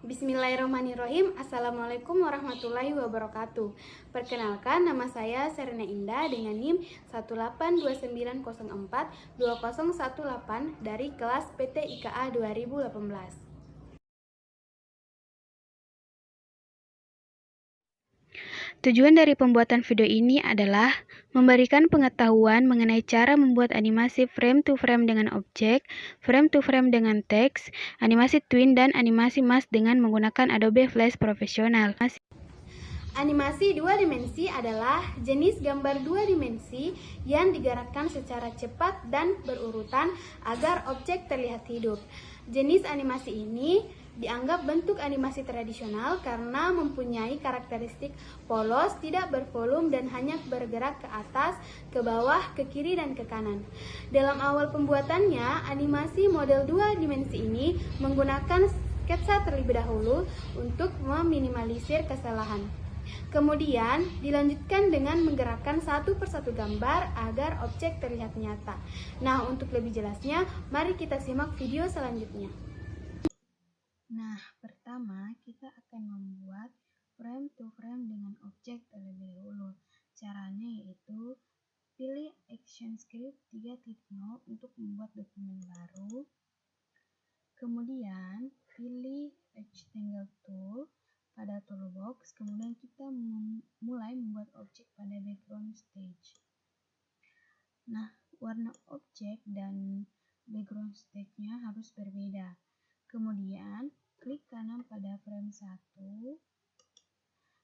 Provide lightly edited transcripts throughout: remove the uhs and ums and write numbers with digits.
Bismillahirrahmanirrahim. Assalamualaikum warahmatullahi wabarakatuh. Perkenalkan, nama saya Serena Indah dengan NIM 18290420118 dari kelas PT IKA 2018. Tujuan dari pembuatan video ini adalah memberikan pengetahuan mengenai cara membuat animasi frame to frame dengan objek, frame to frame dengan teks, animasi twin, dan animasi mask dengan menggunakan Adobe Flash Professional. Animasi dua dimensi adalah jenis gambar dua dimensi yang digerakkan secara cepat dan berurutan agar objek terlihat hidup. Jenis animasi ini dianggap bentuk animasi tradisional karena mempunyai karakteristik polos, tidak bervolume, dan hanya bergerak ke atas, ke bawah, ke kiri, dan ke kanan. Dalam awal pembuatannya, animasi model dua dimensi ini menggunakan sketsa terlebih dahulu untuk meminimalisir kesalahan. Kemudian dilanjutkan dengan menggerakkan satu persatu gambar agar objek terlihat nyata. Nah, untuk lebih jelasnya, mari kita simak video selanjutnya. Nah, pertama kita akan membuat frame to frame dengan objek terlebih dahulu. Caranya yaitu pilih ActionScript 3.0 untuk membuat dokumen baru. Kemudian pilih Rectangle Tool pada toolbox. Kemudian kita mulai membuat objek pada background stage. Nah, warna objek dan background stage-nya harus berbeda. Kemudian klik kanan pada frame 1,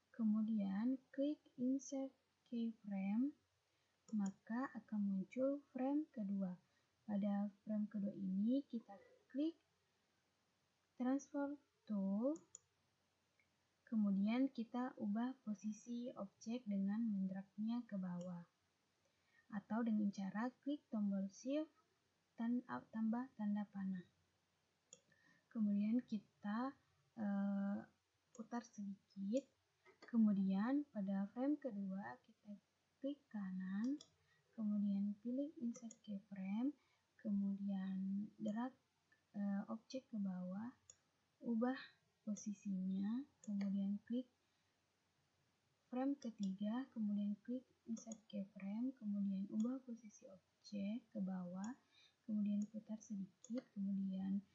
kemudian klik insert keyframe, maka akan muncul frame kedua. Pada frame kedua ini kita klik transform tool, kemudian kita ubah posisi objek dengan mendragnya ke bawah, atau dengan cara klik tombol shift tambah tanda panah. Kemudian kita putar sedikit, kemudian pada frame kedua kita klik kanan, kemudian pilih insert keyframe, kemudian drag objek ke bawah, ubah posisinya, kemudian klik frame ketiga, kemudian klik insert keyframe, kemudian ubah posisi objek ke bawah, kemudian putar sedikit, kemudian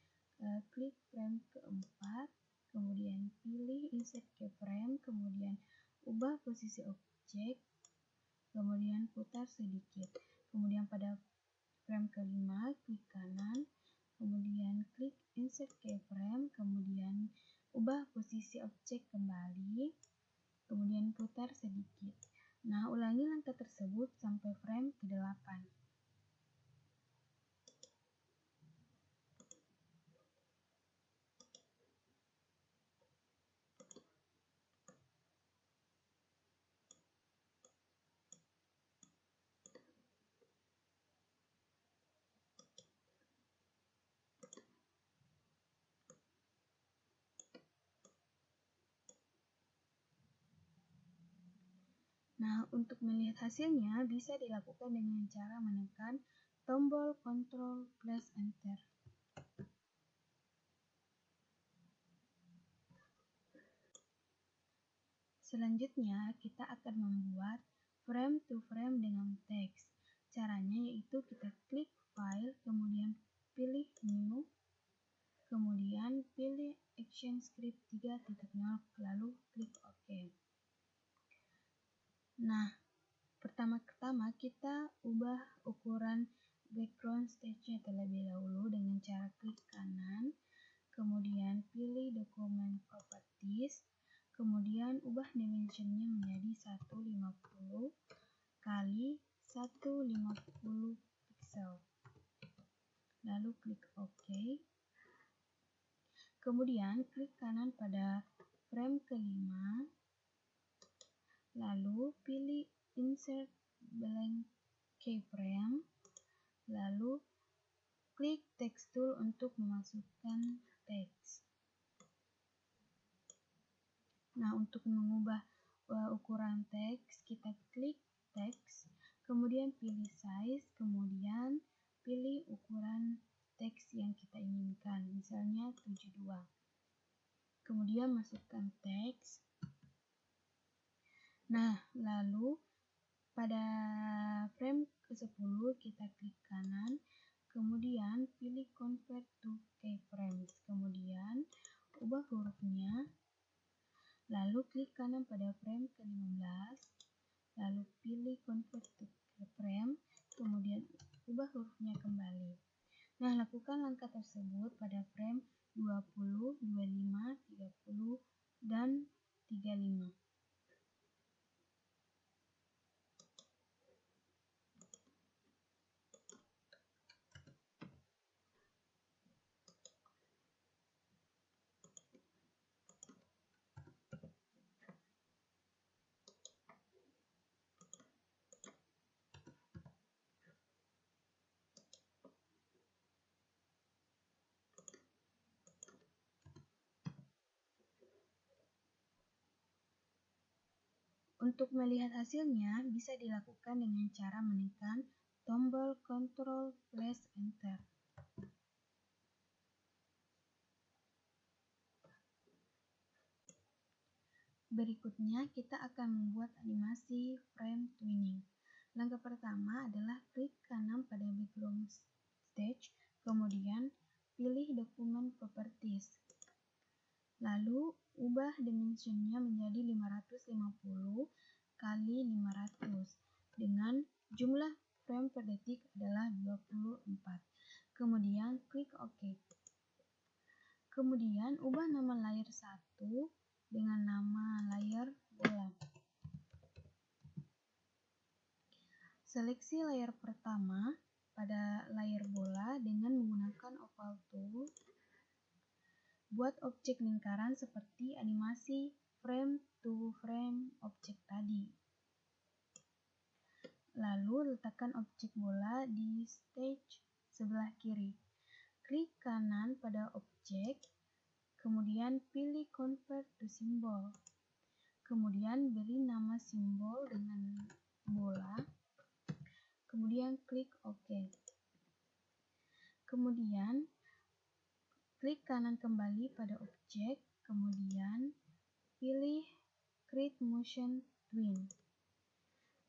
klik frame keempat, kemudian pilih insert keyframe, kemudian ubah posisi objek, kemudian putar sedikit. Kemudian pada frame kelima, klik kanan, kemudian klik insert keyframe, kemudian ubah posisi objek kembali, kemudian putar sedikit. Nah, ulangi langkah tersebut sampai frame ke-8. Nah, untuk melihat hasilnya bisa dilakukan dengan cara menekan tombol Ctrl plus Enter. Selanjutnya, kita akan membuat frame to frame dengan teks. Caranya yaitu kita klik File, kemudian pilih New, kemudian pilih ActionScript 3.0, lalu klik OK. Nah, pertama-tama kita ubah ukuran background stage-nya terlebih dahulu dengan cara klik kanan, kemudian pilih dokumen properties, kemudian ubah dimensionnya menjadi 150 kali 150 pixel, lalu klik OK. Kemudian klik kanan pada frame kelima, lalu pilih insert blank keyframe, lalu klik text tool untuk memasukkan teks. Nah, untuk mengubah ukuran teks, kita klik teks, kemudian pilih size, kemudian pilih ukuran teks yang kita inginkan, misalnya 72. kemudian masukkan teks. Nah, lalu pada frame ke-10 kita klik kanan, kemudian pilih convert to keyframes, kemudian ubah hurufnya, lalu klik kanan pada frame ke-15, lalu pilih convert to keyframe, kemudian ubah hurufnya kembali. Nah, lakukan langkah tersebut pada frame 20, 25, 30, dan 35. Untuk melihat hasilnya, bisa dilakukan dengan cara menekan tombol Ctrl plus Enter. Berikutnya, kita akan membuat animasi frame twinning. Langkah pertama adalah klik kanan pada background stage, kemudian pilih dokumen properties. Lalu, ubah dimensionnya menjadi 550 kali 500 dengan jumlah frame per detik adalah 24. Kemudian klik OK. Kemudian ubah nama layer 1 dengan nama layer bola. Seleksi layer pertama pada layer bola dengan menggunakan oval tool. Buat objek lingkaran seperti animasi frame to frame objek tadi. Lalu letakkan objek bola di stage sebelah kiri. Klik kanan pada objek, kemudian pilih convert to symbol. Kemudian beri nama simbol dengan bola, kemudian klik OK. Kemudian klik kanan kembali pada objek, kemudian pilih Create Motion Twin.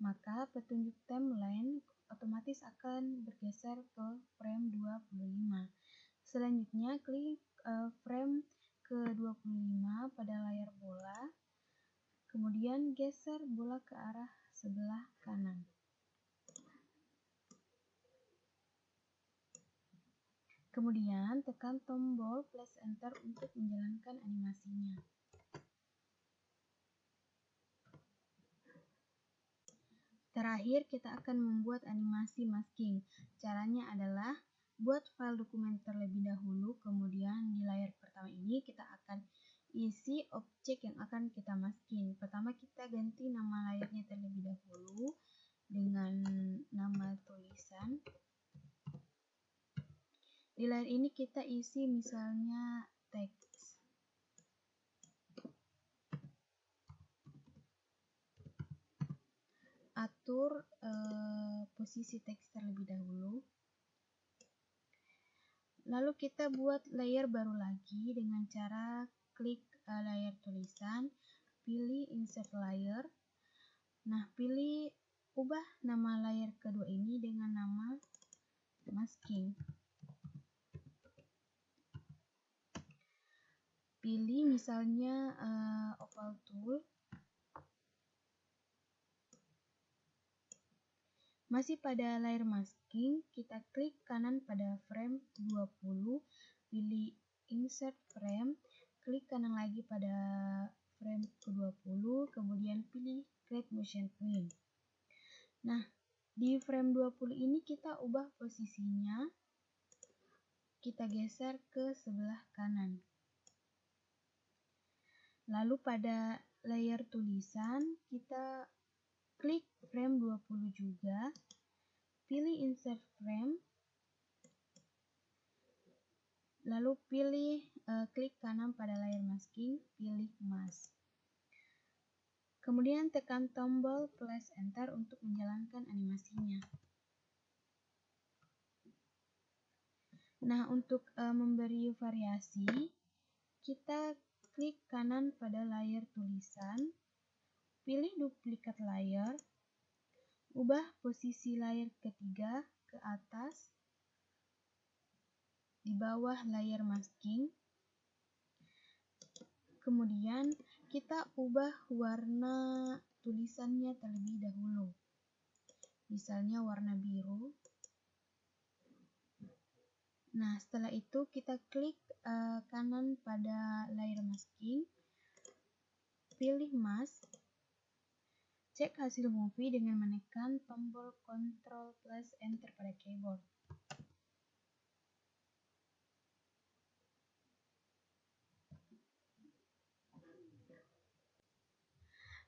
Maka petunjuk timeline otomatis akan bergeser ke frame 25. Selanjutnya klik frame ke-25 pada layar bola, kemudian geser bola ke arah sebelah kanan. Kemudian tekan tombol plus Enter untuk menjalankan animasinya. Terakhir, kita akan membuat animasi masking. Caranya adalah buat file dokumen terlebih dahulu, kemudian di layar pertama ini kita akan isi objek yang akan kita masking. Pertama, kita ganti nama layarnya terlebih dahulu dengan nama tulisan. Di layar ini kita isi misalnya teks. Atur posisi teks terlebih dahulu. Lalu kita buat layer baru lagi dengan cara klik layar tulisan, pilih insert layer. Nah, ubah nama layar kedua ini dengan nama masking. Pilih misalnya oval tool. Masih pada layar masking, kita klik kanan pada frame 20, pilih insert frame, klik kanan lagi pada frame ke-20, kemudian pilih create motion twin. Nah, di frame 20 ini kita ubah posisinya, kita geser ke sebelah kanan. Lalu pada layer tulisan, kita klik frame 20 juga, pilih insert frame, lalu klik kanan pada layar masking, pilih mask. Kemudian tekan tombol plus Enter untuk menjalankan animasinya. Nah, untuk memberi variasi, kita klik kanan pada layar tulisan, pilih duplikat layar, ubah posisi layar ketiga ke atas, di bawah layar masking. Kemudian kita ubah warna tulisannya terlebih dahulu. Misalnya warna biru. Nah, setelah itu kita klik kanan pada layar masking, pilih mask, cek hasil movie dengan menekan tombol Ctrl plus Enter pada keyboard.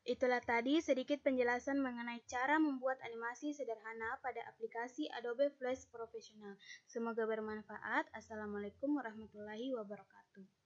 Itulah tadi sedikit penjelasan mengenai cara membuat animasi sederhana pada aplikasi Adobe Flash Professional. Semoga bermanfaat. Assalamualaikum warahmatullahi wabarakatuh.